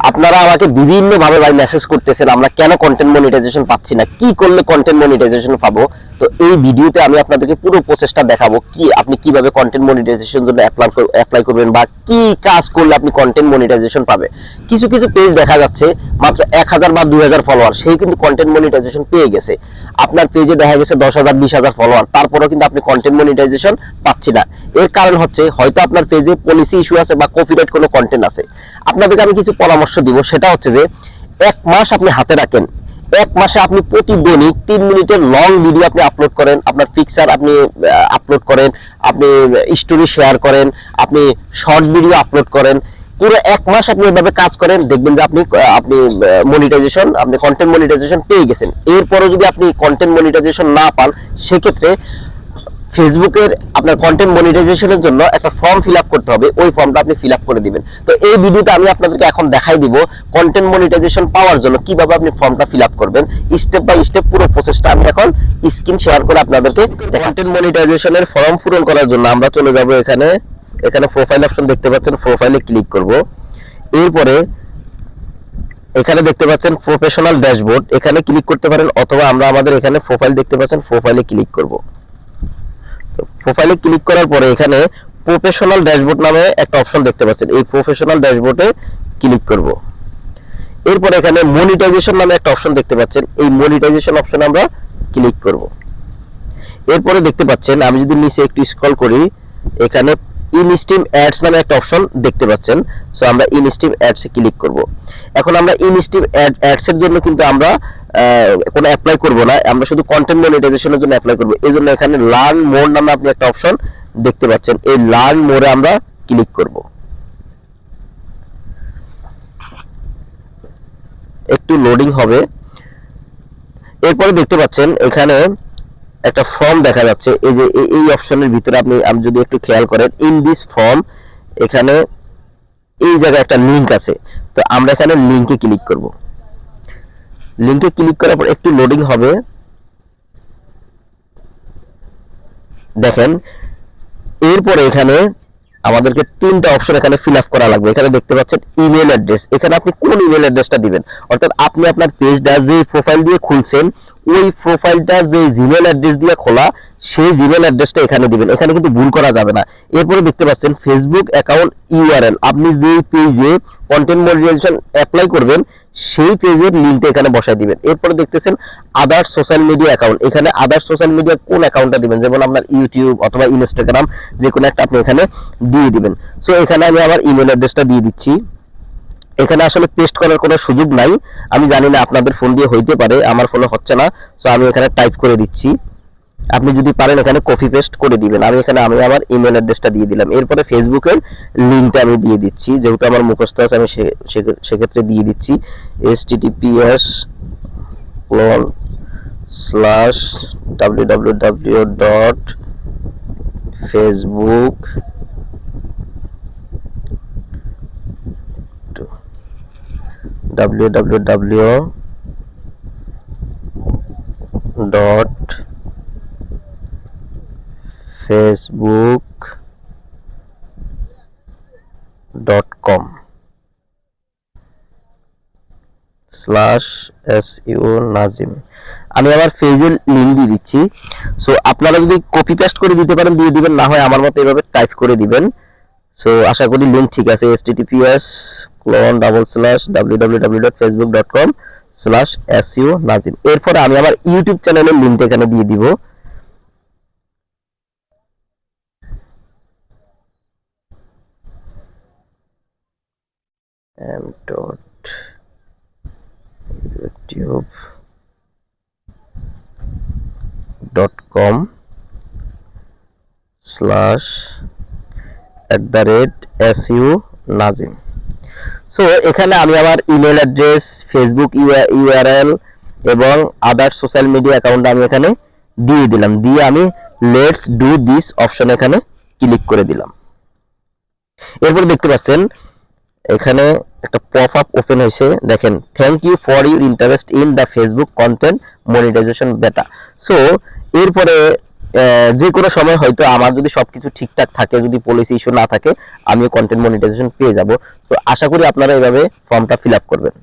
আপনারা আমাকে বিভিন্ন ভাবে ভাই মেসেজ করতেছেন আমরা কেন কন্টেন্ট মনিটাইজেশন পাচ্ছি না, কি করলে কন্টেন্ট মনিটাইজেশন পাবো। তো এই ভিডিওতে আমি আপনাদেরকে পুরো প্রসেসটা দেখাবো, কি আপনি কিভাবে কন্টেন্ট মনিটাইজেশন জন্য অ্যাপ্লাই করবেন বা কি কাজ করলে আপনি কন্টেন্ট মনিটাইজেশন পাবে। কিছু কিছু পেজ দেখা যাচ্ছে মাত্র 1000 বা 2000 ফলোয়ার, সেই কিন্তু কন্টেন্ট মনিটাইজেশন পেয়ে গেছে। আপনার পেজে দেখা গেছে 10,000 20,000 ফলোয়ার, তারপরেও কিন্তু আপনি কন্টেন্ট মনিটাইজেশন পাচ্ছি না। এর কারণ হচ্ছে হয়তো আপনার পেজে পলিসি ইস্যু আছে বা কপিরাইট কোনো কন্টেন্ট আছে। আপনাদেরকে আমি কিছু পরামর্শ দিব, সেটা হচ্ছে যে 1 মাস আপনি হাতে রাখেন। 1 মাসে আপনি প্রতিদিনই 3 মিনিটের লং ভিডিও আপনি আপলোড করেন, আপনার পিকচার আপনি আপলোড করেন, আপনি স্টোরি শেয়ার করেন, আপনি শর্ট ভিডিও আপলোড করেন। পুরো 1 মাস আপনি এভাবে কাজ করেন, দেখবেন যে আপনি মনিটাইজেশন, আপনি কন্টেন্ট মনিটাইজেশন পেয়ে গেছেন। এরপরে যদি আপনি কন্টেন্ট মনিটাইজেশন না পান, সেক্ষেত্রে ফেসবুকের আপনার কন্টেন্ট মনিটাইজেশনের জন্য একটা ফর্ম ফিল আপ করতে হবে, ওই ফর্মটা আপনি ফিল আপ করে দিবেন। তো এই ভিডিওতে আমি আপনাদেরকে এখন দেখাই দিব কন্টেন্ট মনিটাইজেশন পাওয়ার জন্য কিভাবে আপনি ফর্মটা ফিল আপ করবেন, স্টেপ বাই স্টেপ পুরো প্রসেসটা আমি এখন স্ক্রিন শেয়ার করে আপনাদেরকে। কন্টেন্ট মনিটাইজেশনের ফর্ম পূরণ করার জন্য আমরা চলে যাব এখানে প্রোফাইল অপশন দেখতে পাচ্ছেন, প্রোফাইলে ক্লিক করব। এরপরে এখানে দেখতে পাচ্ছেন প্রফেশনাল ড্যাশবোর্ড, এখানে ক্লিক করতে পারেন, অথবা আমরা আমাদের এখানে প্রোফাইল দেখতে পাচ্ছেন, প্রোফাইলে ক্লিক করব। প্রোফাইলে ক্লিক করার পরে এখানে প্রফেশনাল ড্যাশবোর্ড নামে একটা অপশন দেখতে পাচ্ছেন, এই প্রফেশনাল ড্যাশবোর্ডে ক্লিক করব। এরপরে এখানে মনিটাইজেশন নামে একটা অপশন দেখতে পাচ্ছেন, এই মনিটাইজেশন অপশনে আমরা ক্লিক করব। এরপরে দেখতে পাচ্ছেন আমি যদি নিচে একটু স্ক্রল করি, এখানে ইনস্ট্রিম অ্যাডস নামে একটা অপশন দেখতে পাচ্ছেন। সো আমরা ইনস্ট্রিম অ্যাডস এ ক্লিক করব। এখন আমরা ইনস্ট্রিম অ্যাডস এর জন্য কিন্তু আমরা কোনো অ্যাপ্লাই করব না, আমরা শুধু কন্টেন্ট মনিটাইজেশনের জন্য অ্যাপ্লাই করব। এই জন্য এখানে লার্ন মোর নামে আপনি একটা অপশন দেখতে পাচ্ছেন, এই লার্ন মোরে আমরা ক্লিক করব। একটু লোডিং হবে। এরপরে দেখতে পাচ্ছেন এখানে একটা ফর্ম দেখা যাচ্ছে, এই যে এই অপশনের ভিতরে আপনি যদি একটু খেয়াল করেন, ইন দিস ফর্ম এখানে এই জায়গায় একটা লিংক আছে। তো আমরা এখানে লিংকে ক্লিক করব। লিংকে ক্লিক করার পর একটু লোডিং হবে। দেখেন এরপরে এখানে আমাদেরকে 3টা অপশন এখানে ফিল আপ করা লাগবে। এখানে দেখতে পাচ্ছেন ইমেল অ্যাড্রেস, এখানে আপনি কোন ইমেল অ্যাড্রেসটা দিবেন, অর্থাৎ আপনি আপনার পেজটা যে প্রোফাইল দিয়ে খুলছেন ওই প্রোফাইলটা যে জিমেল অ্যাড্রেস দিয়ে খোলা, সেই জিমেল অ্যাড্রেসটা এখানে দিবেন, এখানে কিন্তু ভুল করা যাবে না। এরপরে দেখতে পাচ্ছেন ফেসবুক অ্যাকাউন্ট ইউআরএল, আপনি যে পেজে কন্টেন্ট মনিটাইজেশন অ্যাপ্লাই করবেন সেই পেজের লিংকটা এখানে বসায় দিবেন। এরপরে দেখতেছেন আদার সোশ্যাল মিডিয়া অ্যাকাউন্ট, এখানে আদার সোশ্যাল মিডিয়া কোন অ্যাকাউন্টটা দিবেন, যেমন আপনার ইউটিউব অথবা ইনস্টাগ্রাম, যে কোনো একটা আপনি এখানে দিয়ে দিবেন। সো এখানে আমি আমার ইমেল অ্যাড্রেসটা দিয়ে দিচ্ছি। এখানে আসলে পেস্ট করার কোনো সুযোগ নাই, আমি জানি না আপনাদের ফোন দিয়ে হইতে পারে, আমার ফোনে হচ্ছে না। সো আমি এখানে টাইপ করে দিচ্ছি, আপনি যদি পারেন এখানে কপি পেস্ট করে দিবেন। আমি আমার ইমেল অ্যাড্রেসটা দিয়ে দিলাম। এরপরে ফেসবুকের লিংকটা আমি দিয়ে দিচ্ছি, যেহেতু আমার মুখস্থ আছে আমি সেক্ষেত্রে দিয়ে দিচ্ছি https://www.facebook facebook.com/su nazim, আমি আমার পেজের লিংক দিয়ে দিচ্ছি। সো আপনারা যদি কপি পেস্ট করে দিতে পারেন দিয়ে দিবেন, না হয় আমার মতো এভাবে টাইপ করে দিবেন। সো আশা করি লিংক ঠিক আছে, https://www.facebook.com/su nazim। এরপরে আমি আমার ইউটিউব চ্যানেলের লিংকটা এখানে দিয়ে দিব। youtube.com/su nazim। সো এখানে আমি আমার ইমেল অ্যাড্রেস, ফেসবুক ইউআরএল এবং আদার সোশ্যাল মিডিয়া অ্যাকাউন্ট আমি এখানে দিয়ে দিলাম, দিয়ে আমি লেটস ডু দিস অপশন এখানে ক্লিক করে দিলাম। এরপর দেখতে পাচ্ছেন এখানে একটা পপ আপ ওপেন হয়েছে, দেখেন thank you for your interest in the Facebook content monetisation beta. So এরপরে যে কোনো সময় হয়তো আমার যদি সবকিছু ঠিকঠাক থাকে, যদি পলিসি ইস্যু না থাকে, আমিও কন্টেন্ট মনিটাইজেশন পেয়ে যাব। তো আশা করি আপনারা এভাবে ফর্মটা ফিল আপ করবেন।